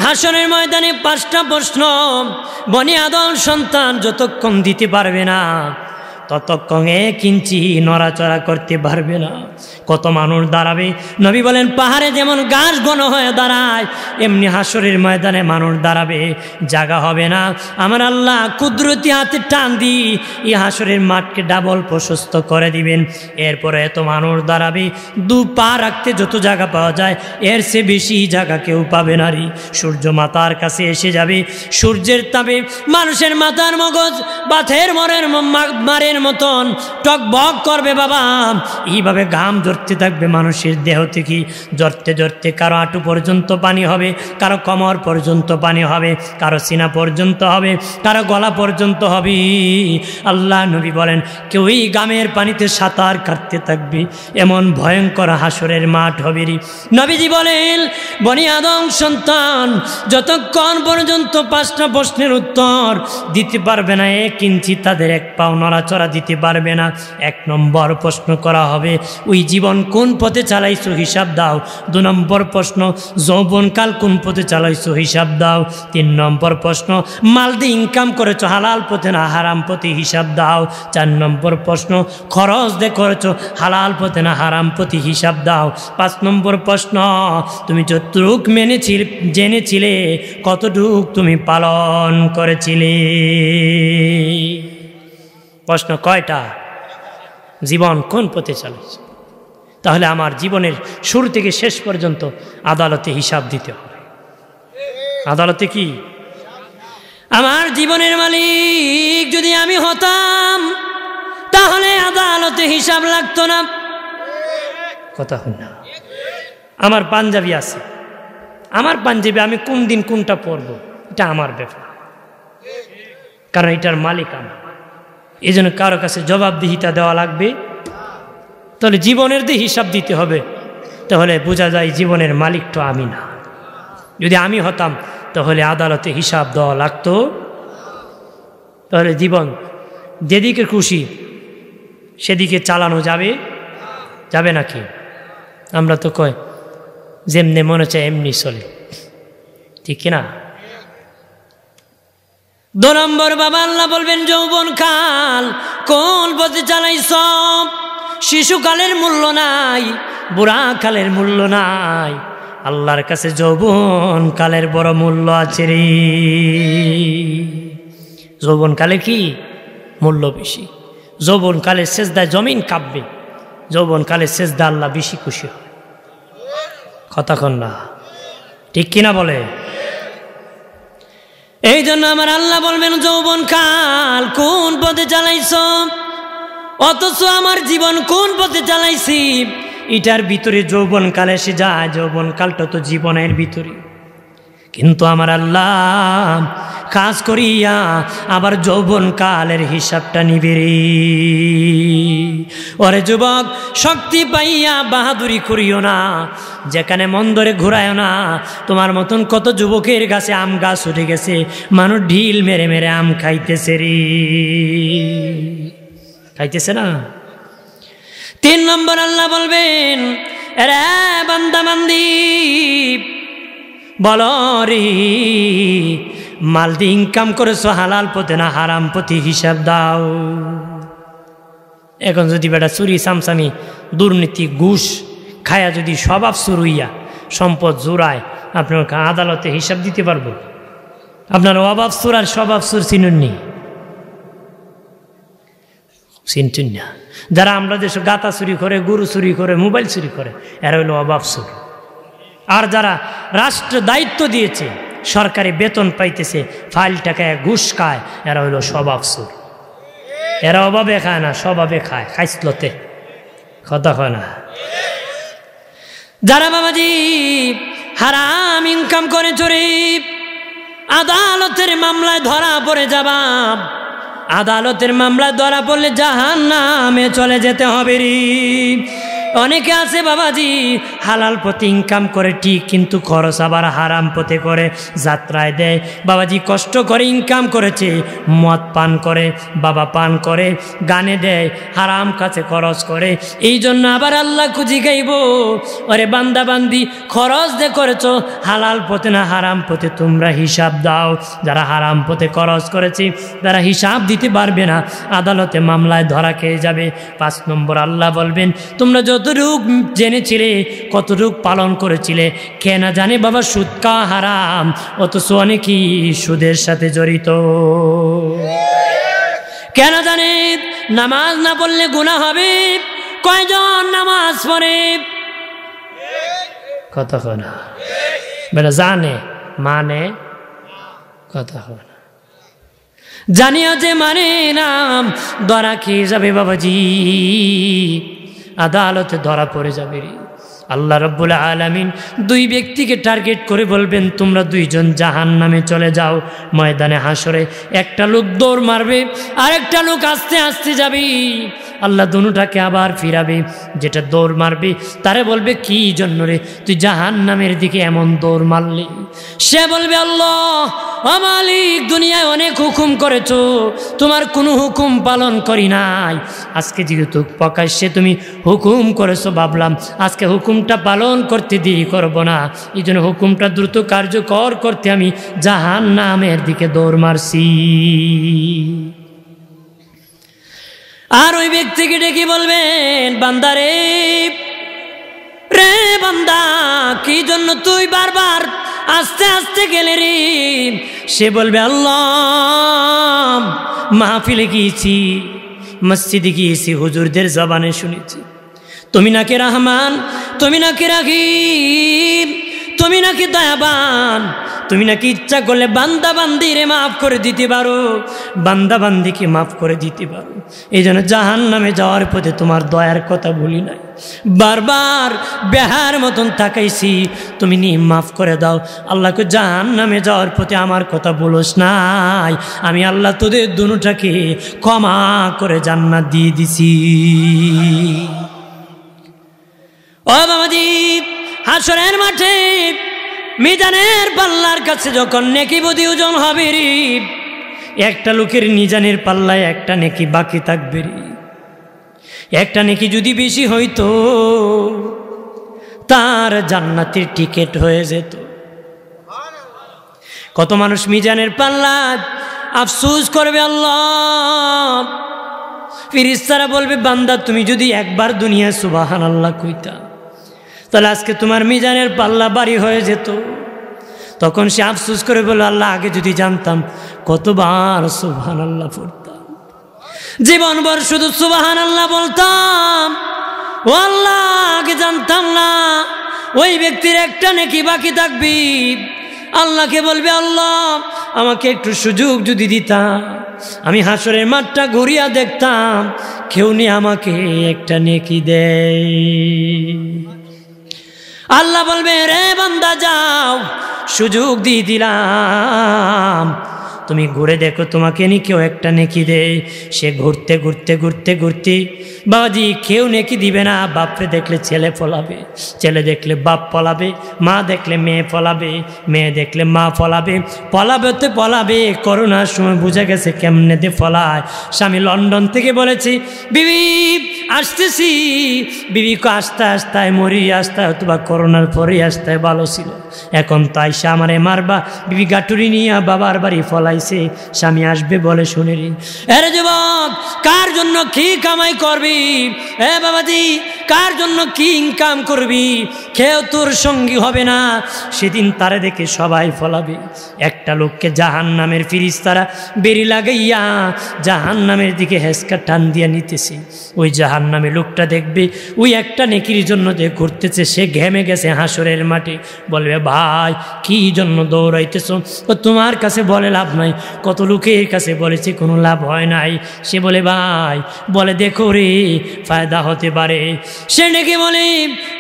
হাসরের ময়দানে 5টা প্রশ্ন বনি আদম সন্তান যতক্ষণ দিতে পারবে না ততক্ষণ 1 ইঞ্চি নড়াচড়া করতে পারবে না। কত মানুষ দাঁড়াবে? নবী বলেন পাহাড়ে যেমন গাছ ঘন হয়ে দাঁড়ায় এমনি হাসরের ময়দানে মানুষ দাঁড়াবে, জায়গা হবে না। আমার আল্লাহ কুদরতি হাতে টান দি এই হাসরের মাঠকে ডাবল প্রশস্ত করে দিবেন। এরপরে এত মানুষ দাঁড়াবে, 2 পা রাখতে যত জায়গা পাওয়া যায় এর চেয়ে বেশি জায়গা কেউ পাবে না। সূর্য মাথার কাছে এসে যাবে, সূর্যের তাপে মানুষের মাথার মগজ বাথের মারের মতন টকবক করবে বাবা। এইভাবে ঘাম ঝরতে থাকবে মানুষের দেহ থেকে, ঝরতে ঝরতে কারো হাঁটু পর্যন্ত পানি হবে, কারো কোমর পর্যন্ত পানি হবে, কারো সিনা পর্যন্ত হবে, কারো গলা পর্যন্ত হবে। আল্লাহ নবী বলেন কেউ এই ঘামের পানিতে সাঁতার কাটতে থাকবে, এমন ভয়ঙ্কর হাসরের মাঠ হবে। নবীজি বলেন বনি আদম সন্তান যতক্ষণ পর্যন্ত 5টা প্রশ্নের উত্তর দিতে পারবে না 1 ইঞ্চি তাদের 1 পাও নড়াচড়া দিতে পারবে না। 1 নম্বর প্রশ্ন করা হবে ওই জীবন কোন পথে চালাইছো হিসাব দাও। 2 নম্বর প্রশ্ন যৌবনকাল কোন পথে চালাইছো হিসাব দাও। 3 নম্বর প্রশ্ন মাল দিয়ে ইনকাম করেছো হালাল পথে না হারাম পথে হিসাব দাও। 4 নম্বর প্রশ্ন খরচ দিয়ে করেছো হালাল পথে না হারাম পথে হিসাব দাও। 5 নম্বর প্রশ্ন তুমি যতটুক মেনেছিলে জেনেছিলে কতটুক তুমি পালন করেছিলে। প্রশ্ন কয়টা? জীবন কোন পথে চালাইছে। তাহলে আমার জীবনের শুরু থেকে শেষ পর্যন্ত আদালতে হিসাব দিতে হবে। আদালতে কি? আমার জীবনের মালিক যদি আমি হতাম তাহলে আদালতে হিসাব লাগতো না। কথা হল না? আমার পাঞ্জাবি আছে, আমার পাঞ্জাবি আমি কোন দিন কোনটা পরবো এটা আমার ব্যাপার, কারণ এটার মালিক আমার। এই জন্য কারো কাছে জবাবদিহিতা দেওয়া লাগবে। তাহলে জীবনের দিয়ে হিসাব দিতে হবে, তাহলে বোঝা যায় জীবনের মালিক তো আমি না। যদি আমি হতাম তাহলে আদালতে হিসাব দেওয়া লাগতো। তাহলে জীবন যেদিকে খুশি সেদিকে চালানো যাবে যাবে নাকি? আমরা তো কয় যেমনি মনে চায় এমনি চলে, ঠিক কিনা? 2 নম্বর বাবা আল্লাহ বলবেন যৌবন কাল কোন পথে চালাইছ। শিশুকালের মূল্য নাই, বুড়া কালের মূল্য নাই, আল্লাহর কাছে যৌবন কালের বড় মূল্য আছে রে। যৌবন কালে কি মূল্য বেশি। যৌবন কালের সেজদায় জমিন কাঁপবে, যৌবন কালের সেজদা আল্লাহ বেশি খুশি হয়। কথা কন না, ঠিক কিনা বলে? এই জন্য আমার আল্লাহ বলবেন যৌবন কাল কোন পথে চালাইছ, অথচ আমার জীবন কোন পথে চালাইছি এটার ভিতরে যৌবন কাল এসে যায়। যৌবন কালটা তো জীবনের ভিতরে, কিন্তু আমার আল্লাহ কাজ করিয়া আবার যৌবন কালের হিসাবটা নিবে রে। ওরে যুবক, শক্তি পাইয়া বাহাদুরি করিও না, যেখানে মন ধরে ঘুরায়ও না। তোমার মতন কত যুবকের গাছে আম গাছ উঠে গেছে, মানুষ ঢিল মেরে মেরে আম খাইতেছে রে, খাইতেছে না। 3 নম্বর আল্লাহ বলবেন রে বান্দা বান্দি বলো রে, মাল দিয়ে ইনকাম করেছো হালাল পথে না হারাম পথে হিসাব দাও। এখন যদি বেটা চুরি চামচামি দুর্নীতি ঘুষ খায়া যদি স্বভাব চুরুইয়া সম্পদ জোড়ায়, আপনার আদালতে হিসাব দিতে পারবো? আপনার অভাব চোর আর স্বভাব চোর চিনুননি? চিনতুন না। যারা আমরা দেশে গাতা চুরি করে, গরু চুরি করে, মোবাইল চুরি করে, এরা হইল অভাব চোর। আর যারা রাষ্ট্র দায়িত্ব দিয়েছে, সরকারি বেতন পাইতেছে, ফাইল টাকায় ঘুষ খায়, এরা হইল স্বভাব চোর। এরা অভাবে খায় না, স্বভাবে খায়, খাইসলতে। কথা হয় না? যারা বাবাজি হারাম ইনকাম করে চুরি, আদালতের মামলায় ধরা পড়ে যাবা, আদালতের মামলায় ধরা পড়লে জাহান্নামে চলে যেতে হবে রে। অনেকে আছে বাবাজি হালাল পথে ইনকাম করে ঠিক, কিন্তু খরচ আবার হারাম পথে করে, যাত্রায় দেয় বাবাজি, কষ্ট করে ইনকাম করেছে, মদ পান করে, বাবা পান করে, গানে দেয়, হারাম কাছে খরচ করে। এই জন্য আবার আল্লাহ খুঁজি গাইব, আরে বান্দা বান্দি খরচ যে করেছ হালাল পথে না হারাম পথে তোমরা হিসাব দাও। যারা হারাম পথে খরচ করেছে তারা হিসাব দিতে পারবে না, আদালতে মামলায় ধরা খেয়ে যাবে। 5 নম্বর আল্লাহ বলবেন, তোমরা যতটুক জেনেছিলে কতটুক পালন করেছিলে, কে না জানে বাবা সুদ খাওয়া হারাম, অথচ অনেকেই সুদের সাথে জড়িত। কেন জানে নামাজ না পড়লে গুনাহ হবে? কয়জন নামাজ পড়ে? কথা হয় না বেটা, জানে মানে কথা হয় না, জানিও যে মানে না, ধরা খেয়ে যাবে বাবাজি, আদালতে ধরা পড়ে যাবে। আল্লাহ রাব্বুল আলামিন 2 ব্যক্তিকে টার্গেট করে বলবেন, তোমরা 2 জন জাহান্নামে চলে যাও। ময়দানে হাসরে একটা লোক দৌড় মারবে, আর একটা লোক আস্তে আস্তে যাবে। আল্লাহ দুটাকে আবার ফিরাবে, যেটা দৌড় মারবে তারে বলবে, কি জন্য রে তুই জাহান্নামের দিকে এমন দৌড় মারলি? সে বলবে, আল্লাহ ও মালিক, দুনিয়ায় অনেক হুকুম করেছো, তোমার কোনো হুকুম পালন করি নাই। আজকে যেহেতু প্রকাশ্যে তুমি হুকুম করেছো, ভাবলাম আজকে হুকুমটা পালন করতে দেরি করব না, এই জন্য হুকুমটা দ্রুত কার্যকর করতে আমি জাহান্নামের দিকে দৌড় মারছি। আর ওই ব্যক্তিকে ডেকে বলবেন, বান্দা রে, রে বান্দা, কি জন্য তুই বারবার আস্তে আস্তে গেলে রে? সে বলবে, আল্লাহ মাহফিলে গিয়েছি, মসজিদে গিয়েছি, হুজুরদের জবানে শুনেছি তুমি নাকি রহমান, তুমি নাকি রাহিম, তুমি নাকি দয়াবান, তুমি নাকি ইচ্ছা করলে বান্দা বান্দিরে মাফ করে দিতে পারো, বান্দা বান্দিকে মাফ করে দিতে পারো। এই জন্য জাহান্নামে যাওয়ার পথে তোমার দয়ার কথা ভুলি নাই, বারবার বেহার মতন তাকাইছি, তুমি নি মাফ করে দাও। আল্লাহকে জাহান্নামে যাওয়ার পথে আমার কথা বলোস নাই, আমি আল্লাহ তোদের দুটাকে ক্ষমা করে জান্নাত দিয়ে দিছি। ও বাবাজি, হাসরের মাঠে মিজানের পাল্লার কাছে যখন নেকি বদি ওজন হবে রে, একটা লোকের মিজানের পাল্লায় একটা নেকি বাকি থাকবে রে। একটা নেকি যদি বেশি হইতো তার জান্নাতের টিকিট হয়ে যেত। কত মানুষ মিজানের পাল্লা আফসোস করবে, আল্লাহ ফেরেশতারা বলবে, বান্দা তুমি যদি একবার দুনিয়া সুবহানাল্লাহ কইতা তাহলে আজকে তোমার মিজানের পাল্লা বাড়ি হয়ে যেত। তখন সে আফসোস করে বলল, আল্লাহ আগে যদি জানতাম কতবার সুবহানাল্লাহ পড়তাম, জীবনভর শুধু সুবহানাল্লাহ বলতাম, ও আল্লাহ আগে জানতাম না ওই ব্যক্তির একটা নেকি বাকি থাকবি। আল্লাহকে বলবে, আল্লাহ আমাকে একটু সুযোগ যদি দিতাম, আমি হাসরের মাঠটা ঘুরিয়া দেখতাম, কেউ নি আমাকে একটা নেকি দেয়। আল্লাহ বলবে, রে বান্দা যাও, সুযোগ দিয়ে দিলাম, তুমি ঘুরে দেখো তোমাকে নি কেউ একটা নেকি দেয়। সে ঘুরতে ঘুরতে ঘুরতে ঘুরতে বাবাজি কেউ নেকি দিবে না। বাপরে দেখলে ছেলে ফলাবে, ছেলে দেখলে বাপ ফলাবে, মা দেখলে মেয়ে ফলাবে, মেয়ে দেখলে মা ফলাবে, ফলাবেতে ফলাবে। করোনার সময় বুঝা গেছে কেমনে দে ফলায়। স্বামী লন্ডন থেকে বলেছি, বিবি আসতেছি, বিবিকে আস্তে আস্তে মরি, আসতে হয়তো বা করোনার পরেই আসতে ভালো ছিল, এখন তো আইসা আমারে মারবা। বিবি গাটুরি নিয়ে বাবার বাড়ি ফলাইছে, স্বামী আসবে বলে শুনেরি। আরে যুবক, কার জন্য কি কামাই করবি? এ বাবাজি, কার জন্য কি ইনকাম করবি? কেউ তোর সঙ্গী হবে না, সেদিন তারে দেখে সবাই ফলাবে। একটা লোককে জাহান্নামের ফেরেশতারা বেরি লাগাইয়া জাহান্নামের দিকে হেসকা টান দিয়া নিতেছে। ওই জাহান্নামে লোকটা দেখবে ওই একটা নেকির জন্য যে ঘুরতেছে, সে ঘেমে গেছে হাসরের মাঠে। বলবে, ভাই কি জন্য দৌড়াইতেছ? তোমার কাছে বলে লাভ নাই, কত লোকের কাছে বলেছে কোনো লাভ হয় নাই। সে বলে, ভাই বলে দেখো রে ফায়দা হতে পারে। সে নেকি বলে,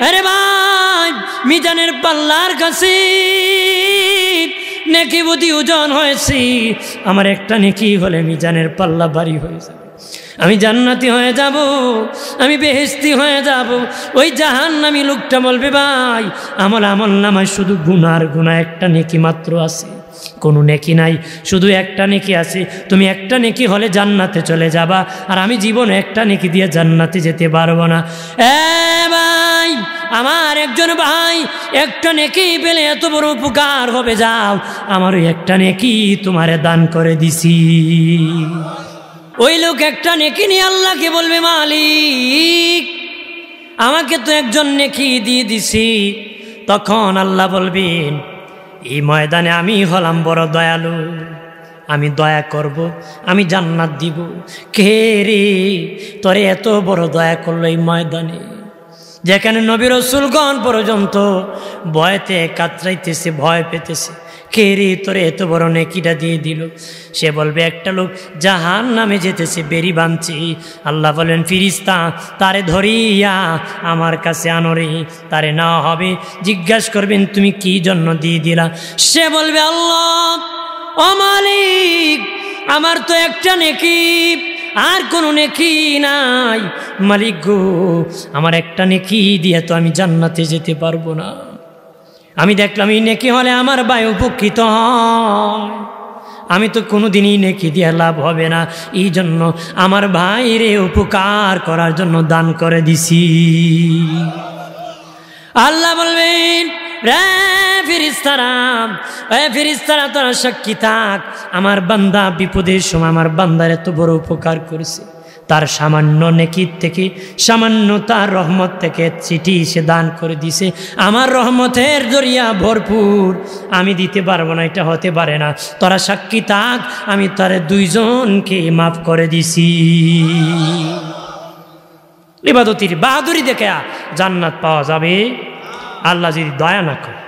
আরে ভাই মিজানের পাল্লার কাছে নেকি বুদ্ধি ওজন হয়েছে, আমার একটা নেকি হলে মিজানের পাল্লা ভারী হয়ে যাবে। আমি জান্নাতি হয়ে যাব, আমি বেহেশতি হয়ে যাব। ওই জাহান্নামী লোকটা বলবে, ভাই আমার আমলনামায় শুধু গুনার গুনাহ, একটা নেকি মাত্র আছে, কোনো নেকি নাই, শুধু একটা নেকি আছে। তুমি একটা নেকি হলে জান্নাতে চলে যাবা, আর আমি জীবনে একটা নেকি দিয়ে জান্নাতে যেতে পারবো না। ভাই, আমার একজন ভাই একটা নেকি পেলে এত বড় উপকার হবে, যাও আমার ওই একটা নেকি তোমারে দান করে দিছি। ওই লোক একটা নেকি নিয়ে আল্লাহকে বলবে, মালিক আমাকে তো একজন নেকি দিয়ে দিছি। তখন আল্লাহ বলবেন, এই ময়দানে আমি হলাম বড় দয়ালু, আমি দয়া করব, আমি জান্নাত দিব। কে রে তোরে এত বড় দয়া করলো এই ময়দানে, যেখানে নবী রাসূলগণ পর্যন্ত ভয়তে কাতরাইতেছে, ভয় পেতেছে। কে রে তোরে এত বড় নেকিটা দিয়ে দিল? সে বলবে, একটা লোক জাহান্নামে যেতেছে, বেরি বাঁধছে। আল্লাহ বলেন, ফিরিস্তা তারে ধরিয়া আমার কাছে আনো রে, তারে নেওয়া হবে। জিজ্ঞাসা করবেন, তুমি কি জন্য দিয়ে দিলা? সে বলবে, আল্লাহ ও মালিক, আমার তো একটা নেকি, আর কোনো নেকি নাই। মালিক গো, আমার একটা নেকি দিয়ে তো আমি জান্নাতে যেতে পারবো না। আমি দেখলাম এই নেকি হলে আমার ভাই উপকৃত হয়, আমি তো কোনোদিনই নেকি দিয়ে লাভ হবে না, এই জন্য আমার ভাইরে উপকার করার জন্য দান করে দিছি। আল্লাহ বলবেন, রে ফেরেশতারা, ফেরেশতারা তোরা সাক্ষী থাক, আমার বান্দা বিপদের সময় আমার বান্দার এত বড় উপকার করেছে, তার সামান্য নেকির থেকে, সামান্য তার রহমত থেকে চিঠি সে দান করে দিছে। আমার রহমতের জরিয়া ভরপুর, আমি দিতে পারবো না, এটা হতে পারে না। তোরা সাক্ষী থাক, আমি তারে দুইজনকে মাফ করে দিছি। ইবাদতির বাহাদুরি দেখে জান্নাত পাওয়া যাবে, আল্লাহ যদি দয়া না করে।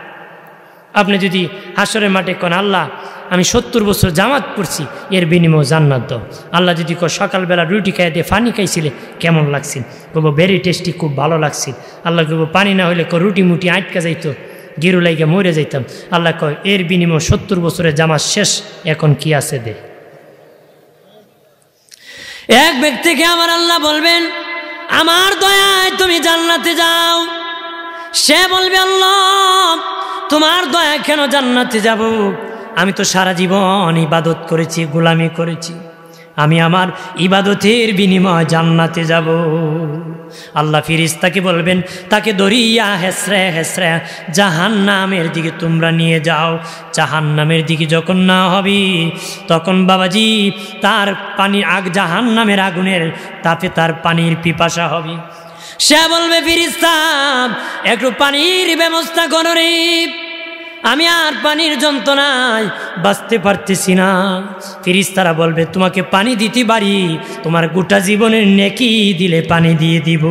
আপনি যদি হাসরের মাঠে কোন, আল্লাহ আমি 70 বছর জামাত পড়ছি, এর বিনিময়ে জান্নাত দাও। আল্লাহ যদি সকালবেলা রুটি খাই দিয়ে পানি খাইছিলে কেমন লাগছিল? কব ভেরি টেস্টি, খুব ভালো লাগছিল। আল্লাহ কব পানি না হইলে রুটি মুটি আটকা যাইতো, গিরু লাইগে মরে যাইতাম। আল্লাহ কয়, এর বিনিময়ে 70 বছরের জামাত শেষ, এখন কি আছে দে। এক ব্যক্তিকে আমার আল্লাহ বলবেন, আমার দয়ায় তুমি জান্নাতে যাও। সে বলবে, আল্লাহ তোমার দয়া কেন জান্নাতে যাব? আমি তো সারা জীবন ইবাদত করেছি, গোলামি করেছি, আমি আমার ইবাদতের বিনিময়ে জান্নাতে যাব। আল্লাহ ফেরেশতাকে বলবেন, তাকে ধরিয়া হেসরে হেসরে জাহান্নামের দিকে তোমরা নিয়ে যাও। জাহান্নামের দিকে যখন না হবে, তখন বাবাজি তার পানি জাহান্নামের আগুনের তাপে তার পানির পিপাসা হবে। সে বলবে, ফেরেশতা একটু পানির ব্যবস্থা করো রে, আমি আর পানির যন্ত্রণায় বাঁচতে পারতেছি না। ফেরেশতারা বলবে, তোমাকে পানি দিতে পারি, তোমার গোটা জীবনের নেকি দিলে পানি দিয়ে দিব।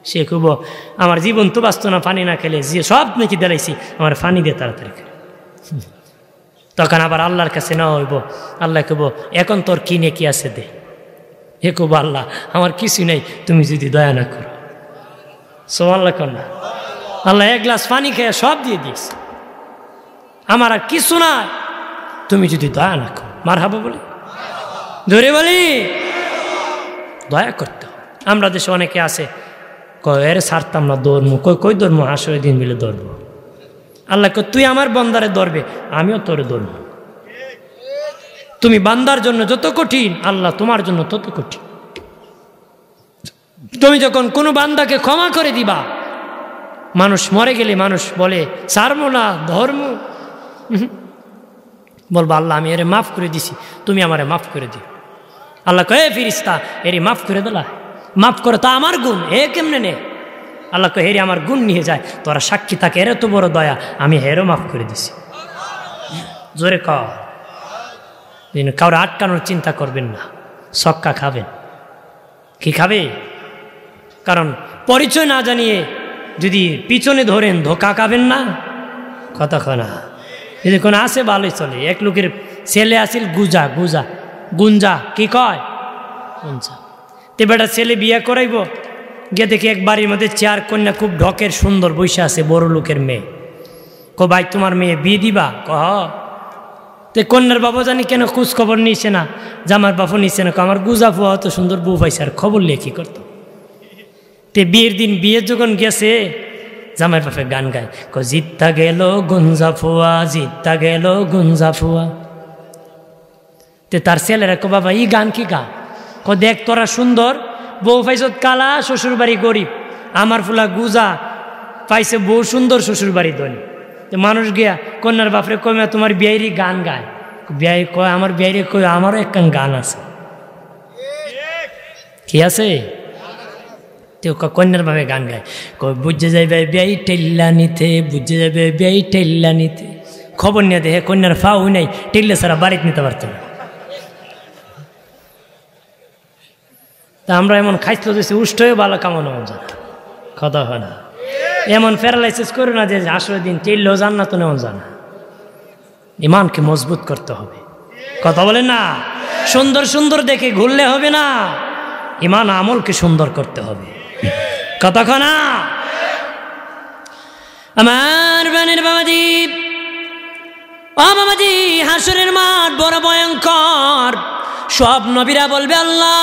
সে খুব, আমার জীবন তো বাঁচত না পানি না খেলে, যে সব নেকি দিলাইছি, আমার পানি দিয়ে তাড়াতাড়ি খেলে। তখন আবার আল্লাহর কাছে নেওয়া হইব। আল্লাহ কব, এখন তোর কি নেকি আছে দে। হে কব, আল্লাহ আমার কিছু নেই, তুমি যদি দয়া না করো। সুবহানাল্লাহ কন্যা, আল্লাহ এক গ্লাস পানি খেয়ে সব দিয়ে দিয়েছে, আমার আর কিছু না, তুমি যদি দয়া না করো। মারহাবা বলি, ধরে বলি, দয়া করতে হবে। আমরা দেশে অনেকে আছে, এর ছাড়তাম না, দৌড়মু, কই দৌড়মু, আসলে দিন মিলে দৌড়বো। আল্লাহ কই, তুই আমার বান্দারে ধরবে, আমিও তোরে ধরবো। তুমি বান্দার জন্য যত কঠিন, আল্লাহ তোমার জন্য তত কঠিন। তুমি যখন কোনো বান্দাকে ক্ষমা করে দিবা, মানুষ মরে গেলে মানুষ বলে ছাড়বো না, ধর্ম বলবো, আল্লাহ আমি এরে মাফ করে দিছি, তুমি আমারে মাফ করে দিও। আল্লাহ কয়ে, ফেরেশতা এরে মাফ করে দিলা, মাফ করে তা আমার গুণ, এ কেমনে নে? আল্লাহ কয়ে, হেরে আমার গুণ নিয়ে যায়, তোরা সাক্ষী থাকে, এর তো বড় দয়া, আমি হেরও মাফ করে দিছি। জোরে কও, কাউরে আটকানোর চিন্তা করবেন না, সক্কা খাবেন। কি খাবে? কারণ পরিচয় না জানিয়ে যদি পিছনে ধরেন, ধোকা খাবেন না। কথা কনা যদি কোনো আসে ভালোই চলে। এক লোকের ছেলে আসিল গুঞ্জা, কি কয় গুঞ্জা, তে বেটা ছেলে বিয়ে করাইব, গিয়ে দেখি এক বাড়ির মধ্যে চেয়ার কন্যা খুব ঢকের সুন্দর বসে আছে, বড় লোকের মেয়ে। ভাই তোমার মেয়ে বিয়ে দিবা? তো কন্যার বাবা জানি কেন খোঁজ খবর নিছে না, জামার বাপও নিছে না, আমার গুজা ফুয়া অত সুন্দর বউ পাইছে, আর খবর লিয়ে কি করতো। তে বিয়ের দিন বিয়ে যখন গেছে জামার বাপে গান গায়, জিত্তা গেল গুঞ্জা ফুয়া, জিত্তা গেল গুঞ্জা ফুয়া। তে তার ছেলেরা কো বাবা ই গান কি গা? দেখ তোরা সুন্দর বউ পাইছত কালা, শ্বশুর বাড়ি গরিব, আমার ফুলা গুজা পাইছে বউ সুন্দর, শ্বশুর বাড়ি ধনী। তো মানুষ গিয়া কন্যার বাপরে কমে তোমার বিয়াইরি গান গায়, বিয়াই কয় আমার বিয়াইরে কয় আমারও একখান গান আছে। কি আছে? কন্যার বাপে গান গায়, বুঝে যাইবে বিয়াই টেল্লা নিতে, বুঝে যাবে বিয়াই টেল্লা নিতে। খবর নিয়ে দেখে কন্যার ফাউ নাই, টেল্লা ছাড়া বাড়িতে নিতে পারতো না। তা আমরা এমন খাইছিল দিয়েছি উষ্ঠ হয়ে ভালো কামানো জানা কথা হয় না, এমন প্যারালাইসিস করো না যে আসলে দিন টেললেও জান না তো নেমন জানা। ইমানকে মজবুত করতে হবে, কথা বলেন না। সুন্দর সুন্দর দেখে ঘুরলে হবে না, ইমান আমলকে সুন্দর করতে হবে, কথা না। আমার বানের বাবাজি, ও বাবাজি, হাসরের মাঠ বড় ভয়ঙ্কর। সব নবীরা বলবে আল্লাহ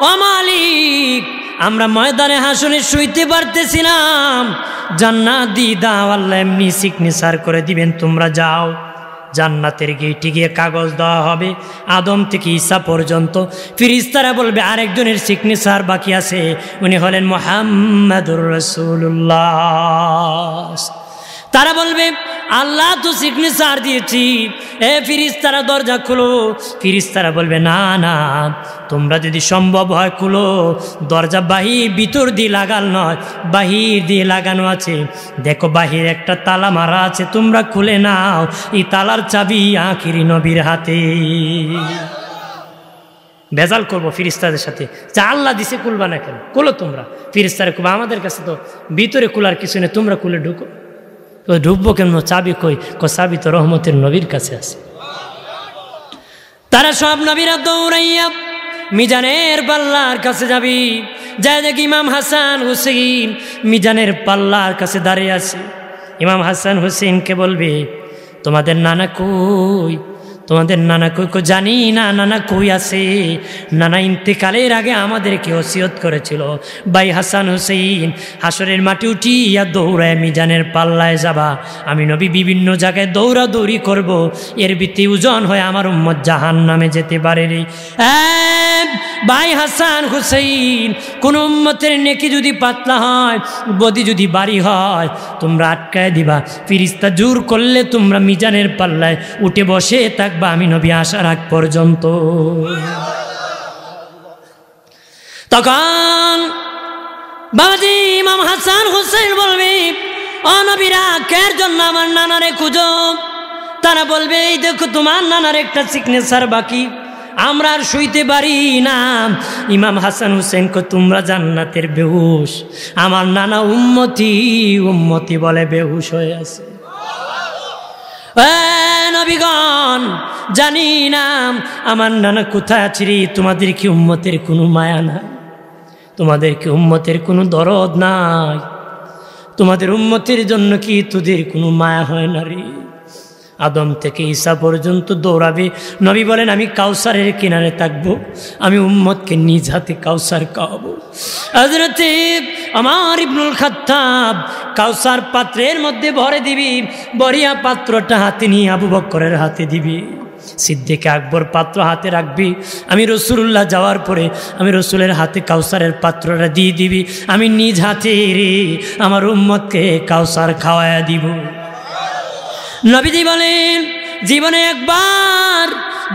ও মালিক, আমরা ময়দানে হাসরে শুইতে পারতেছিলাম, জান্নাত দি দাও আল্লাহ, এমনি সিগনেচার করে দিবেন, তোমরা যাও। জান্নাতের গেটে গিয়ে কাগজ দেওয়া হবে আদম থেকে ঈসা পর্যন্ত। ফেরেশতারা বলবে আরেকজনের সিগনেচার বাকি আছে, উনি হলেন মুহাম্মাদুর রাসূলুল্লাহ। তারা বলবে আল্লাহ তো সিগনেচার দিয়েছি, এ ফেরেশতারা দরজা খুলো। ফেরেশতারা বলবে না না, তোমরা যদি সম্ভব হয় খুলো। দরজা ভিতর দিয়ে লাগাল নয়, বাহির দিয়ে লাগানো আছে। দেখো বাহির একটা তালা মারা আছে, তোমরা খুলে নাও, এই তালার চাবি আখিরি নবীর হাতে। ভেজাল করবো ফেরেশতাদের সাথে, যা আল্লাহ দিছে খুলবা না কেন, খুলো তোমরা। ফেরেশতারা খুব আমাদের কাছে তো ভিতরে খোলার কিছু নেই, তোমরা খুলে ঢুকো। ঢুকবো কেন, চাবি কই? চাবি তো রহমতের নবীর কাছে আছে। তারা সব নবীরা দৌড়াইয়া মিজানের পাল্লার কাছে যাবি, যাই দেখি ইমাম হাসান হুসেইন মিজানের পাল্লার কাছে দাঁড়িয়ে আছে। ইমাম হাসান হুসেইনকে বলবে তোমাদের নানা কই, তোমাদের নানা কই? জানি না নানা কই আছে। নানা ইন্তেকালের আগে আমাদেরকে ওসিয়ত করেছিল, ভাই হাসান হুসেইন হাসরের মাটি উঠিয়া দৌড়ায় মিজানের পাল্লায় যাবা। আমি নবী বিভিন্ন জায়গায় দৌড়াদৌড়ি করব, এর ভিত্তি ওজন হয়ে আমার উম্মত জাহান্নামে যেতে পারে রে। ভাই হাসান হুসেইন, কোন উম্মতের নেকি যদি পাতলা হয়, বদি যদি বাড়ি হয়, তোমরা আটকায় দিবা। ফেরেশতা জোর করলে তোমরা মিজানের পাল্লায় উঠে বসে থাকবা আমি নবী আসার আগ পর্যন্ত। তখন বাবাজি ইমাম হাসান হুসেইন বলবে ও নবীরা, কের জন্য আমার নানারে খুঁজো? তারা বলবে এই দেখো তোমার নানার একটা সিগনেচার বাকি, আমরা আর শুইতে পারি না। ইমাম হাসান হুসেইনকে তোমরা জান্নাতের বেহুশ, আমার নানা উম্মতি উম্মতি বলে বেহুশ হয়ে আছে। নবীগণ জানি না আমার নানা কোথায় আছে রে। তোমাদের কি উম্মতের কোনো মায়া নাই? তোমাদের কি উম্মতের কোনো দরদ নাই? তোমাদের উম্মতের জন্য কি তোদের কোনো মায়া হয় না রে? আদম থেকে ঈসা পর্যন্ত দৌড়াবে। নবী বলেন আমি কাউসারের কিনারে থাকবো, আমি উম্মতকে নিজ হাতে কাউসার খাওয়াবো। হযরতে ওমর ইবনুল খাত্তাব কাউসার পাত্রের মধ্যে ভরে দিবি, বড়িয়া পাত্রটা হাতে নিয়ে আবু বকরের হাতে দিবি। সিদ্দিক আকবর পাত্র হাতে রাখবি। আমি রাসূলুল্লাহ যাওয়ার পরে আমি রাসূলের হাতে কাউসারের পাত্রটা দিয়ে দিবি। আমি নিজ হাতে রে আমার উম্মতকে কাউসার খাওয়ায়া দিব। নবীজি বলেন জীবনে একবার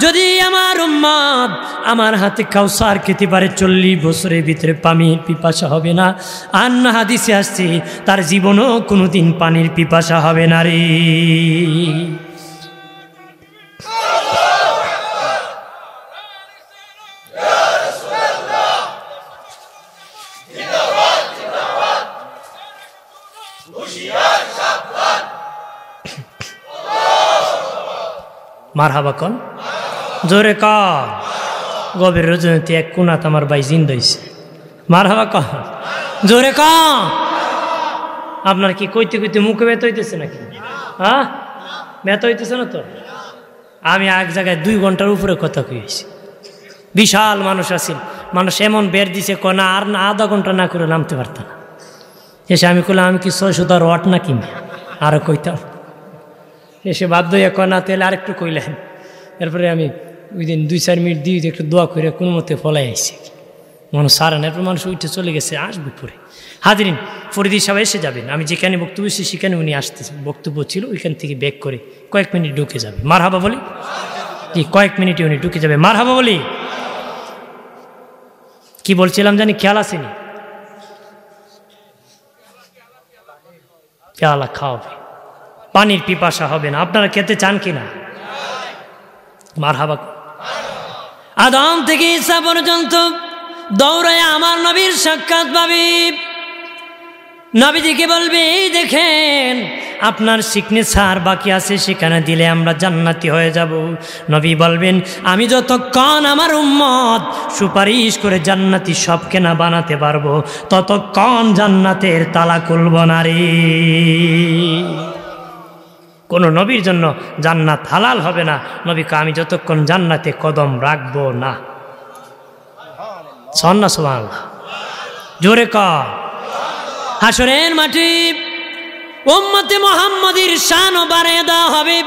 যদি আমার উম্মত আমার হাতে কাউসার খেতে পারে, 40 বছরের ভিতরে পানির পিপাসা হবে না। আর না হাদিসে আসছে তার জীবনও কোনোদিন পানির পিপাসা হবে না রে। মারহাবা কন জোরে ক। গভীর রজনীতে এক কোনাত আমার ভাই জিন্দা হইছে। মারহাবা ক জোরে ক। আপনার কি কইতে কইতে মুখে ব্যথা হইতেছে নাকি? হ্যাঁ ব্যথা হইতেছে না তো? আমি এক জায়গায় 2 ঘন্টার উপরে কথা কইছি, বিশাল মানুষ আছিল, মানুষ এমন বের দিছে কোনা আর না আধা ঘন্টা না করে নামতে পারতাম না। এসে আমি কইলাম আমি কি 600 রট না কিনি আরও কইতাম। এসে বাধ্য হইয়া কনা তেলে আরেকটু কইলেন। এরপরে আমি ওই দিন 2-4 মিনিট দিয়ে একটু দোয়া করে কোনো মতে ফলাই আইছি, মানুষ সারা না। এরপর মানুষ উঠে চলে গেছে, আসবে পরে। হাজিরিন, ফরিদি সাহেব এসে যাবেন, আমি যেখানে বক্তব্য সেখানে উনি আসতেছে, বক্তব্য ছিল ওইখান থেকে ব্যাক করে কয়েক মিনিট ঢুকে যাবে। মারহাবা বলি, জি কয়েক মিনিটে উনি ঢুকে যাবে। মারহাবা বলি। কি বলছিলাম জানি, খেয়াল আসেনি? পেয়ালা খাওয়াবে, পানির পিপাসা হবে না। আপনারা খেতে চান কিনা? মারহাবা। আদম থেকে ঈসা পর্যন্ত দৌড়ায় আমার নবীর সাক্ষাৎ পাবে। নবীজিকে বলবে এই দেখেন আপনার সিগনেচার বাকি আছে, সেখানে দিলে আমরা জান্নাতি হয়ে যাব। নবী বলবেন আমি যতক্ষণ আমার উম্মত সুপারিশ করে জান্নাতি সবকে না বানাতে পারবো ততক্ষণ জান্নাতের তালা খুলব না রে। কোনো নবীর জন্য জান্নাত হালাল হবে না। নবীকে আমি যতক্ষণ জান্নাতে কদম রাখবো না। সন্না সুবহানাল্লাহ, জোরে কর। হাসরের মাটি উম্মতে মুহাম্মাদীর শান বাড়িয়ে দেওয়া হবে।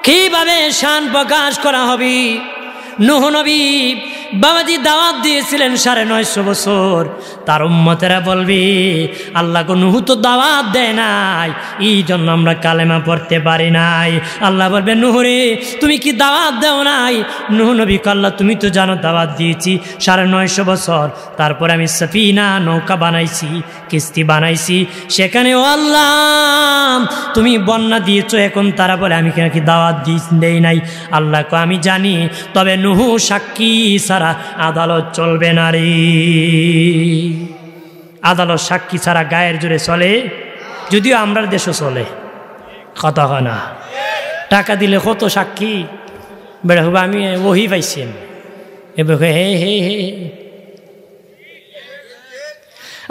কিভাবে শান প্রকাশ করা হবে? নূহ নবী বাবাজি দাওয়াত দিয়েছিলেন 950 বছর। তার উম্মতেরা বলবে আল্লাহ গো নূহ তো দাওয়াত দেয় নাই, এই জন্য আমরা কালেমা পড়তে পারি নাই। আল্লাহ বলবে নূহ রে তুমি কি দাওয়াত দাও নাই? নূহ নবী আল্লাহ তুমি তো জানো দাওয়াত দিয়েছি 950 বছর। তারপর আমি সফিনা নৌকা বানাইছি, কিস্তি বানাইছি, সেখানে ও আল্লাহ তুমি বন্যা দিয়েছো। এখন তারা বলে আমি কি দাওয়াত দেই নাই? আল্লাহ কো আমি জানি, তবে নূহ সাক্ষী ছাড়া আদালত চলবে না রে। আদালত সাক্ষী ছাড়া গায়ের জোরে চলে, যদিও আমরা দেশও চলে। কথা হয় না, টাকা দিলে কত সাক্ষী বেড়ে হবে। আমি ওহি পাইছি এবার হে হে হে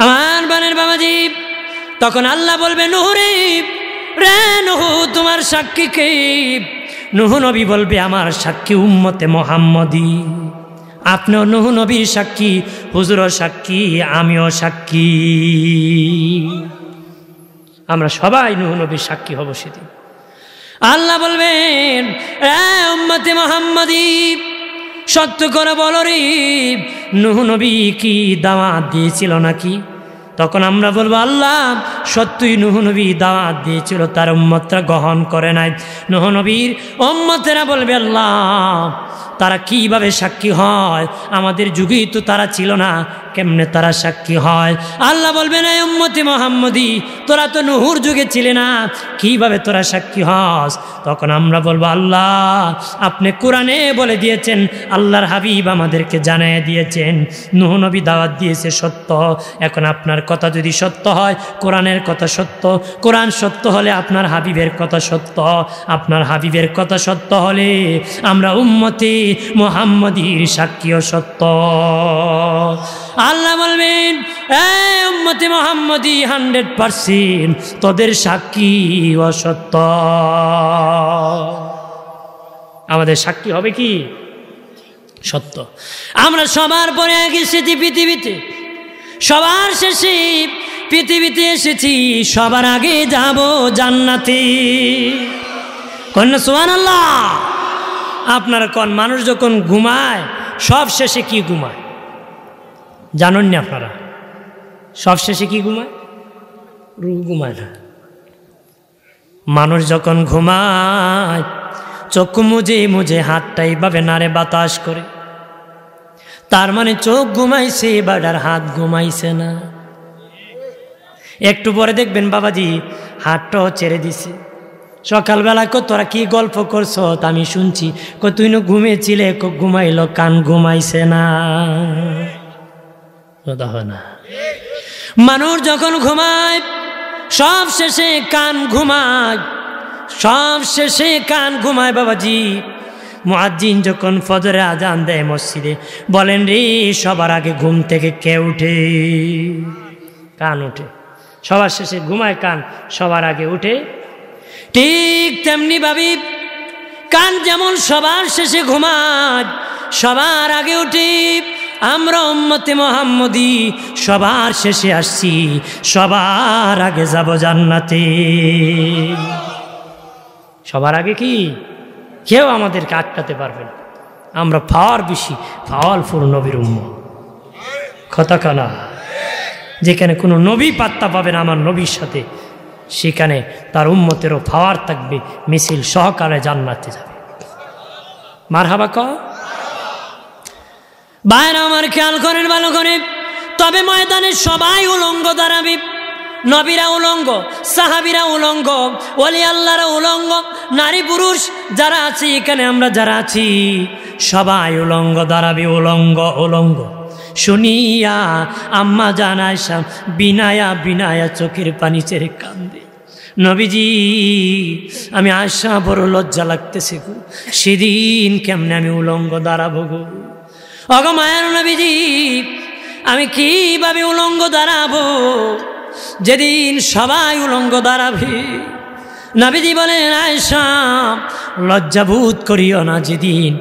আমার বানের বাবাজি। তখন আল্লাহ বলবে নূহ রে রে নূহ তোমার সাক্ষী কে? নূহ নবী বলবে আমার সাক্ষী উম্মতে মুহাম্মদী। আপনিও নূহ নবীর সাক্ষী, হুজুরও সাক্ষী, আমিও সাক্ষী। আমরা সবাই নূহ নবীর সাক্ষী হব সেদিন। আল্লাহ বলবেন উম্মতে মুহাম্মদী সত্য করে বলো রে নূহ নবী কি দাওয়াত দিয়েছিল নাকি? তখন আমরা বলবো আল্লাহ সত্যই নূহ নবী দাওয়াত দিয়েছিল, তার উম্মতরা গ্রহণ করে নাই। নূহ নবীর উম্মতেরা বলবে আল্লাহ তারা কিভাবে সাক্ষী হয়? আমাদের যুগেই তো তারা ছিল না, কেমনে তারা সাক্ষী হয়? আল্লাহ বলবে না উম্মতে মুহাম্মদী তোরা তো নূহুর যুগে ছিলে না, কিভাবে তোরা সাক্ষী হস? তখন আমরা বলবো আল্লাহ আপনি কোরআনে বলে দিয়েছেন, আল্লাহর হাবিব আমাদেরকে জানিয়ে দিয়েছেন নূহ নবী দাওয়াত দিয়েছে সত্য। এখন আপনার কথা যদি সত্য হয়, কোরআনের কথা সত্য, কোরআন সত্য হলে আপনার হাবিবের কথা সত্য, আপনার হাবিবের কথা সত্য হলে আমরা উম্মতে মুহাম্মদীর সাক্ষীও সত্য। আল্লাহ বলবেন উম্মতে মুহাম্মদী 100% তোদের সাক্ষী অসত্য। আমাদের সাক্ষী হবে কি? সত্য। আমরা সবার পরে এসেছি পৃথিবীতে, সবার শেষে পৃথিবীতে এসেছি, সবার আগে যাব জান্নাতে। কন্যা সুবহানাল্লাহ। আপনারা কোন মানুষ যখন ঘুমায় সব শেষে কি ঘুমায় জানেন না আপনারা? সব শেষে কি ঘুমায়? রূহ ঘুমায় না। মানুষ যখন ঘুমায় চোখ মুজে মুজে হাতটা এইভাবে নাড়ে বাতাস করে, তার মানে চোখ ঘুমাইছে বাড়ার হাত ঘুমাইছে না। একটু পরে দেখবেন বাবাজি হাতটাও ছেড়ে দিছে। সকালবেলা তোরা কি গল্প করছো আমি শুনছি, তুই না ঘুমিয়েছিলে, ঘুমাইলো কান ঘুমাইছে না। না মানুষ যখন ঘুমায় সব শেষে কান ঘুমায়, সব শেষে কান ঘুমায় বাবাজি। মুয়াজ্জিন যখন ফজরে আজান দেয় মসজিদে, বলেন রে সবার আগে ঘুম থেকে কে উঠে? কান উঠে। সবার শেষে ঘুমায় কান, সবার আগে উঠে। ঠিক তেমনি ভাবি কান যেমন সবার শেষে ঘুমায়, সবার আগে উঠি, আমরা উম্মতে মুহাম্মদী সবার শেষে আসছি, সবার আগে যাব জান্নাতে। সবার আগে কি কেউ আমাদেরকে আটকাতে পারবে না। আমরা পাওয়ার বেশি, পাওয়ারফুল নবীর উম্মত। কথা কানা, যেখানে কোনো নবী পাত্তা পাবে না আমার নবীর সাথে, সেখানে তার উম্মতেরও পাওয়ার থাকবে, মিছিল সহকারে জান্নাতে যাবে। মারহাবা ক ভাইরা আমার, খেয়াল করেন ভালো করে। তবে ময়দানে সবাই উলঙ্গ দাঁড়াবে। নবীরা উলঙ্গ, সাহাবীরা উলঙ্গ, ওলি আল্লাহরা উলঙ্গ, নারী পুরুষ যারা আছে এখানে আমরা যারা আছি সবাই উলঙ্গ দাঁড়াবে, উলঙ্গ উলঙ্গ। শুনিয়া আম্মা জান আয়েশা বিনায়া বিনায়া চোখের পানি ছেড়ে কান্দে, নবীজি আমি আয়েশা বড় লজ্জা লাগতেছে গো, সেদিন কেমনে আমি উলঙ্গ দাঁড়াবো গো। অগো মায়ের নবীজি, আমি কিভাবে উলঙ্গ দাঁড়াবো যেদিন সবাই উলঙ্গ দাঁড়াবে? নবীজি বলেন, আয়েশা লজ্জাবোধ করিও না, যেদিন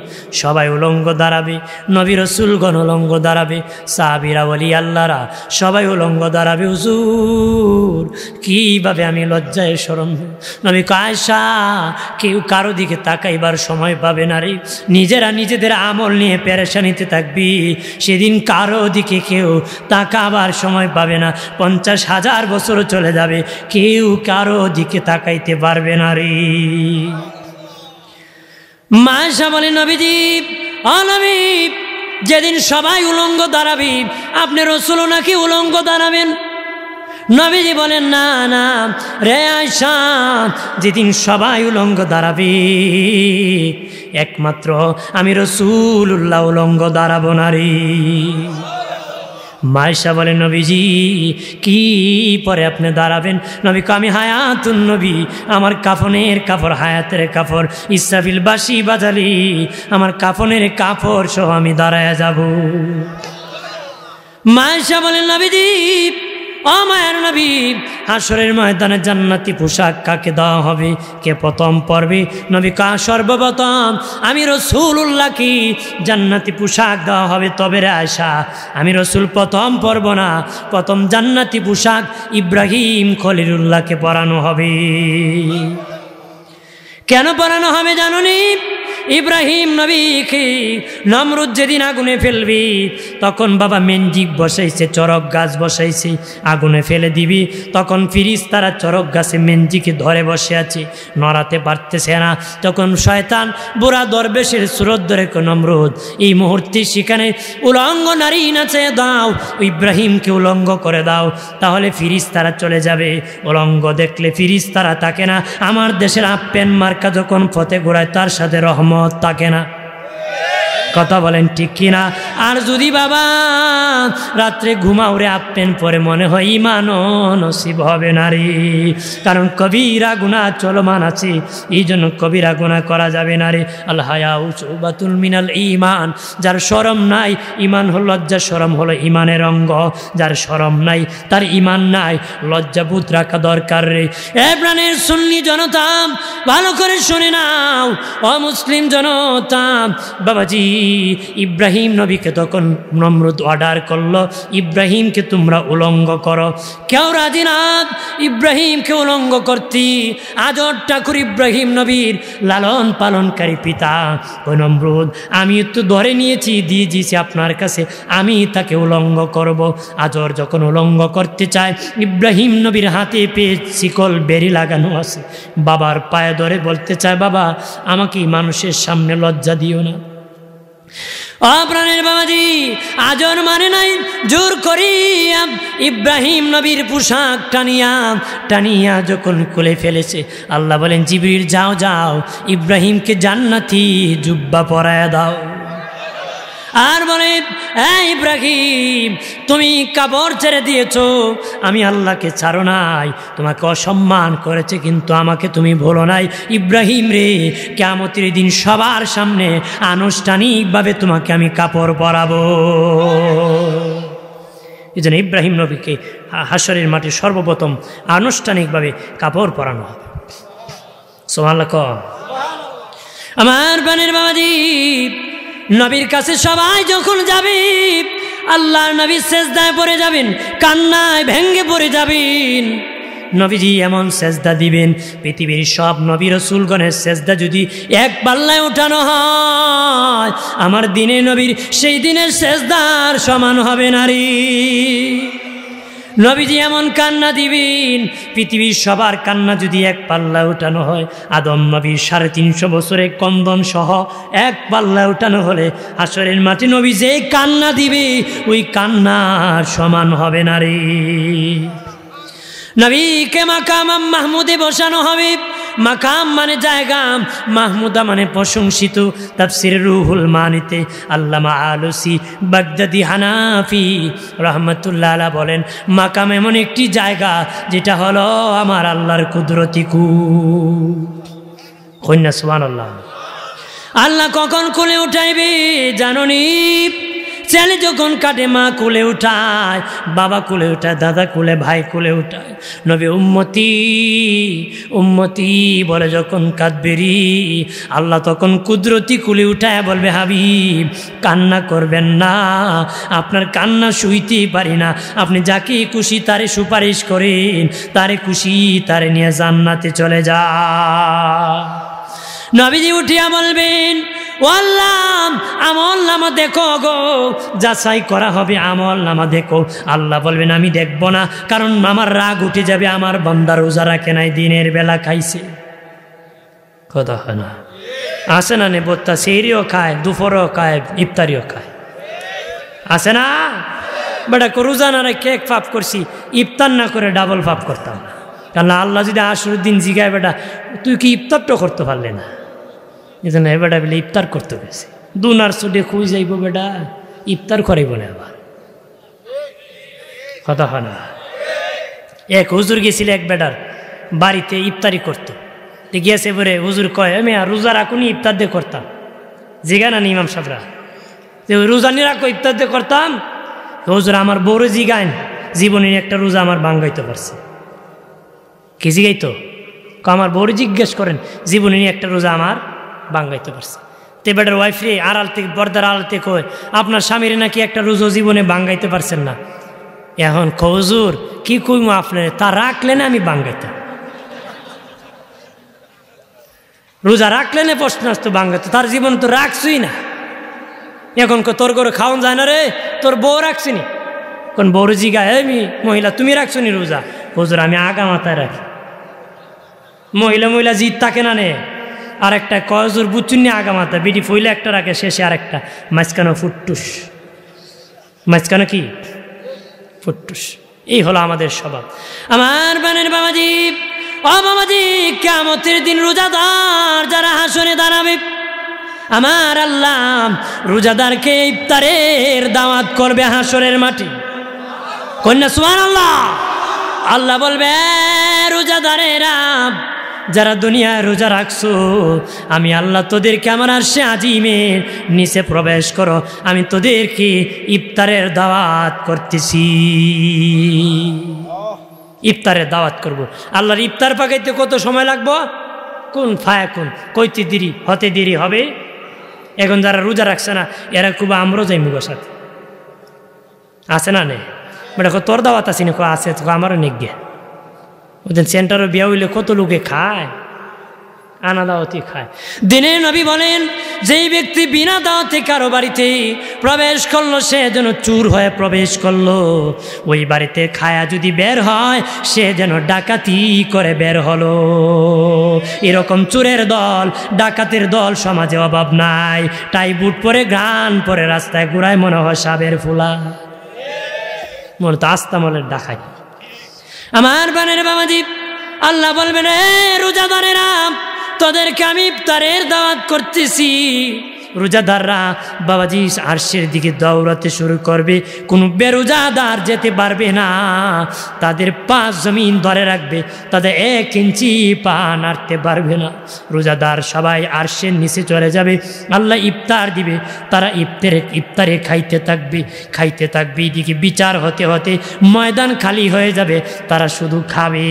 সবাই উলঙ্গ দাঁড়াবে, নবী রাসূলগণ উলঙ্গ দাঁড়াবে, সাহাবীরা ওলি আল্লাহরা সবাই উলঙ্গ দাঁড়াবে, হুজুর কিভাবে আমি লজ্জায় শরম। নবী আয়েশা কেউ কারো দিকে তাকাইবার সময় পাবে না রে, নিজেরা নিজেদের আমল নিয়ে পেরেশানিতে থাকবি, সেদিন কারো দিকে কেউ তাকাবার সময় পাবে না। 50,000 বছর চলে যাবে, কেউ কারো দিকে তাকাইতে পারবে না রে। মা আয়েশা বলে, নবীজি নবী যেদিন সবাই উলঙ্গ দাঁড়াবি, আপনি রাসূল নাকি উলঙ্গ দাঁড়াবেন? নবীজি বলেন, না না রে আয়েশা, যেদিন সবাই উলঙ্গ দাঁড়াবি একমাত্র আমি রাসূলুল্লাহ উলঙ্গ দাঁড়াবো না রে। মায়েশা বলে, নবীজি কি পরে আপনি দাঁড়াবেন? নবী আমি হায়াতুন নবী, আমার কাফনের কাপড় হায়াতের কাপড়, ইসরাফিল বাঁশি বাজালি আমার কাফনের কাপড় সহ আমি দাঁড়ায়া যাব। মায়েশা বলেন, নবীজি ও মায়ের নবী, হাসরের ময়দানে জান্নাতি পোশাক কাকে দেওয়া হবে, কে প্রথম পড়বে? নবী সর্বপ্রথম আমি রাসূলুল্লাহকে জান্নাতি পোশাক দেওয়া হবে। তবে রে আয়েশা, আমি রাসূল প্রথম পরব না, প্রথম জান্নাতি পোশাক ইব্রাহিম খলিলুল্লাহকে পরানো হবে। কেন পরানো হবে জানুনি? ইব্রাহিম নবীকে নমরুদ যেদিন আগুনে ফেলবি, তখন বাবা মেনজিক বসাইছে, চরক গাছ বসাইছে, আগুনে ফেলে দিবি, তখন ফিরিস্তারা চরক গাছে মেনজিকে ধরে বসে আছে, নড়াতে পারতেছে না। তখন শয়তান বুড়া দরবেশের সুরত ধরে নমরুদ এই মুহূর্তে সেখানে উলঙ্গ নারী নাচে দাও, ইব্রাহিমকে উলঙ্গ করে দাও, তাহলে ফিরিস্তারা চলে যাবে। উলঙ্গ দেখলে ফিরিস্তারা থাকে না। আমার দেশের আপ্পেন মার্কা যখন পথে ঘোরায়, তার সাথে রহমত থাকে না। কথা বলেন ঠিক কিনা? আর যদি বাবা রাত্রে ঘুমাওরে আপেন পরে মনে হয় ইমানও নসিব হবে না রে, কারণ কবিরা গুনাহ চলমান আছে, এই জন্য কবিরা গুনাহ করা যাবে না রে। আল হায়াউ শুবাতুল মিনাল ঈমান, যার শরম নাই, ঈমান হলো লজ্জা, শরম হলো ঈমানের অঙ্গ, যার শরম নাই তার ঈমান নাই, লজ্জাবোধ রাখা দরকার রে। এ প্রাণের সুন্নি জনতা ভালো করে শুনে নাও, অমুসলিম জনতা, বাবাজি ইব্রাহিম নবীকে তখন নমরুদ অর্ডার করলো, ইব্রাহিমকে তোমরা উলঙ্গ করো। কেউ রাজি না ইব্রাহিমকে উলঙ্গ করতি। আজর ঠাকুর ইব্রাহিম নবীর লালন পালনকারী পিতা, ওই নমরুদ আমি তো ধরে নিয়েছি, দিয়ে দিয়েছি আপনার কাছে, আমি তাকে উলঙ্গ করব। আজর যখন উলঙ্গ করতে চায়, ইব্রাহিম নবীর হাতে পেয়ে শিকল বেরি লাগানো আছে, বাবার পায়ে ধরে বলতে চায়, বাবা আমাকে মানুষের সামনে লজ্জা দিও না। প্রাণের বাবাজি আজর মানে নাই, জোর করিয়া ইব্রাহিম নবীর পোশাক টানিয়া টানিয়া যখন খুলে ফেলেছে, আল্লাহ বলেন জিবরিল যাও যাও ইব্রাহিমকে জান্নাতি জুব্বা পরায়া দাও। আর বলে ইব্রাহিম তুমি কাপড় ছেড়ে দিয়েছো, আমি আল্লাহকে ছাড়ো নাই, তোমাকে অসম্মান করেছে কিন্তু আমাকে তুমি ভুলো নাই। ইব্রাহিম রে, কিয়ামতের দিন সবার সামনে আনুষ্ঠানিকভাবে তোমাকে আমি কাপড় পরাবো। এই জন্য ইব্রাহিম নবীকে হাসরের মাঠে সর্বপ্রথম আনুষ্ঠানিকভাবে কাপড় পরানো হবে। সুবহানাল্লাহ। আমার প্রাণের বাবাজি, নবীর কাছে সবাই যখন যাবে, আল্লাহর নবী সেজদায় পড়ে যাবেন, কান্নায় ভেঙ্গে পড়ে যাবেন। নবীজি এমন সেজদা দিবেন, পৃথিবীর সব নবী রাসূলগণের সেজদা যদি এক পাল্লায় ওঠানো হয়, আমার দিনে নবীর সেই দিনের সেজদার সমান হবে না রে। নবীজি এমন কান্না দিবেন, পৃথিবীর সবার কান্না যদি এক পাল্লা উঠানো হয়, আদম নবীর 350 বছরের কন্দন সহ এক পাল্লা উঠানো হলে হাসরের মাঠে নবী যে কান্না দিবে, ওই কান্নার সমান হবে না রে। নবীকে মাকাম মাহমুদে বসানো হবে। মাকাম মানে জায়গা, মাহমুদা মানে প্রশংসিত। তাফসির রুহুল মানিতে আল্লামা আলুসি বাগদাদি হানাফি রহমতুল্লাহ আলাইহি বলেন, মাকাম এমন একটি জায়গা যেটা হলো আমার আল্লাহর কুদরতি কন্যা। সুবহানাল্লাহ। আল্লাহ কখন কোলে উঠাইবে জাননি? ছেলে যখন কাটে মা কোলে উঠায়, বাবা কোলে উঠায়, দাদা কোলে, ভাই কোলে উঠায়। নবী উম্মতি উম্মতি বলে যখন কাঁদবেরি, আল্লাহ তখন কুদরতি কোলে উঠায় বলবে, হাবিব কান্না করবেন না, আপনার কান্না সইতেই পারি না, আপনি যাকে খুশি তারে সুপারিশ করেন, তারে খুশি তারে নিয়ে জান্নাতে চলে যা। নবীজি উঠিয়া বলবেন, ও আল্লাহ আমল নামা দেখো গো, যাচাই করা হবে, আমল নামা দেখো। আল্লাহ বলবেন, আমি দেখব না, কারণ আমার রাগ উঠে যাবে, আমার বান্দা রোজা রাখে নাই, দিনের বেলা খাইছে। কথা হয় না? আসে না নেবত্তা, সেহরিও খায়, দুপুরও খায়, ইফতারিও খায়, আসে না? বেটা রোজা না রেখে এক পাপ করছি, ইফতার না করে ডাবল পাপ করতাম না। কারণ আল্লাহ যদি আসরের দিন জিগায়, বেটা তুই কি ইফতারটা করতে পারলে না? এই জন্য বেটা বলে ইফতার করতে গেছে, দুনার ছুটে খুঁজ যাইব, বেটা ইফতার করাইব না আবার। কথা হয় না? এক হুজুর গেছিল এক বেটার বাড়িতে, ইফতারি করতো, গিয়েছে বলে হুজুর কয়, আমি আর রোজা রাখুনি, ইফতার দিয়ে করতাম। জিগা না ইমাম সাহেবরা যে ওই রোজা নিয়ে রাখো, ইফতার দিয়ে করতাম। হুজুর আমার বড় জিগাইন, জীবনের একটা রোজা আমার ভাঙ্গাইতে পারছে। কি জিগাইতো? আমার বড় জিজ্ঞেস করেন, জীবনে একটা রোজা আমার ভাঙ্গাইতে পারছে। তে বেটার ওয়াইফ রে আড়াল থেকে, পর্দার আড়াল থেকে কয়, আপনার স্বামীর নাকি একটা রোজা জীবনে ভাঙ্গাইতে পারছেন না। এখন হুজুর কি কইমু আপনার, তা রাখলেন আমি ভাঙ্গাইতাম। রোজা রাখলেন প্রশ্ন আসতো ভাঙ্গাইতো, তার জীবন তো রাখছুই না। এখন তোর করে খাওয়ান যায় না রে, তোর বউ রাখছিনি। কোন বড় জিগা, আমি মহিলা তুমি রাখছো নি রোজা? হুজুর আমি আগা মাথায় রাখি। মহিলা জিত থাকে না নে, আর একটা কজুর বুচুন নিয়ে আগা মাথা, বিডি ফইলে একটা রাখে, শেষে আর একটা মাঝখানো ফুটটুস। মাঝখানো কি ফুটটুস। এই হলো আমাদের স্বভাব। আমার বানের বাবাজি, ও বাবাজি, কিয়ামতের দিন রোজাদার যারা হাসরে দাঁড়াবে, আমার আল্লাহ রোজাদারকে ইফতারের দাওয়াত করবে হাসরের মাটি। কন্যা সুবহানাল্লাহ। আল্লাহ বলবে, রোজাদারেরা যারা দুনিয়ায় রোজা রাখছো, আমি আল্লাহ তোদেরকে আমার আরশে আজিমের নিচে প্রবেশ করো, আমি তোদেরকে ইফতারের দাওয়াত করতেছি। ইফতারের দাওয়াত করব। আল্লাহর ইফতার পাকাইতে কত সময় লাগবো? কোন ফায়া কোন কইতে দেরি হতে দেরি হবে। এখন যারা রোজা রাখছে না, এরা খুব আমরও যাই মুগো সাথে আছে না নে, বেটা তোর দাওয়াত আসি না? আছে, তো আমারও নেক গে। ওদের সেন্টারও বিয়া হইলে কত লোকে খায়, আনা দাওয়াতি খায়। দিনের নবী বলেন, যেই ব্যক্তি বিনা দাওয়াতে কারো বাড়িতে প্রবেশ করলো, সে যেন চুর হয়ে প্রবেশ করলো। ওই বাড়িতে খায়া যদি বের হয়, সে যেন ডাকাতি করে বের হলো। এরকম চোরের দল, ডাকাতের দল সমাজে অভাব নাই। টাই বুট পরে, গান পরে রাস্তায় ঘুরায়, মনে হয় সাবের ফুলা, মনে তো আস্তামলের ডাকাই। আমার বানের বাবাজি, আল্লাহ বলবেন, রোজাদারেরা তোদেরকে আমি ইফতারের দাওয়াত করতেছি। রোজাদাররা বাবাজি আরশের দিকে দৌড়াতে শুরু করবে, কোনো বেরোজাদার যেতে পারবে না। তাদের পা জমিন ধরে রাখবে, তাদের 1 ইঞ্চি পা নাড়তে পারবে না। রোজাদার সবাই আরশের নিচে চলে যাবে, আল্লাহ ইফতার দিবে, তারা ইফতারে খাইতে থাকবে। এদিকে বিচার হতে হতে ময়দান খালি হয়ে যাবে, তারা শুধু খাবে।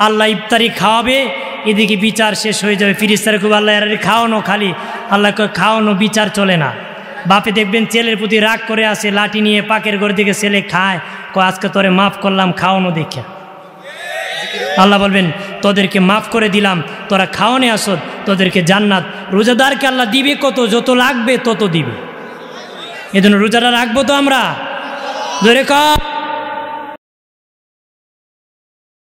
আল্লাহ ইফতারি খাওয়াবে, এদিকে বিচার শেষ হয়ে যাবে। ফিরিস্তারা খুব আল্লাহ এর খাওয়ানো, খালি আল্লাহ খাওয়ানো, বিচার চলে না। বাপে দেখবেন ছেলের প্রতি রাগ করে আসে, লাঠি নিয়ে পাকের ঘর দিকে ছেলে খায়, আজকে তোরে মাফ করলাম খাওয়ানো দেখে। আল্লাহ বলবেন তোদেরকে মাফ করে দিলাম, তোরা খাওয়ানে আসত, তোদেরকে জান্নাত। রোজাদারকে আল্লাহ দিবে কত, যত লাগবে তত দিবে। এজন্য রোজাটা রাখবো তো আমরা, ধরে কর।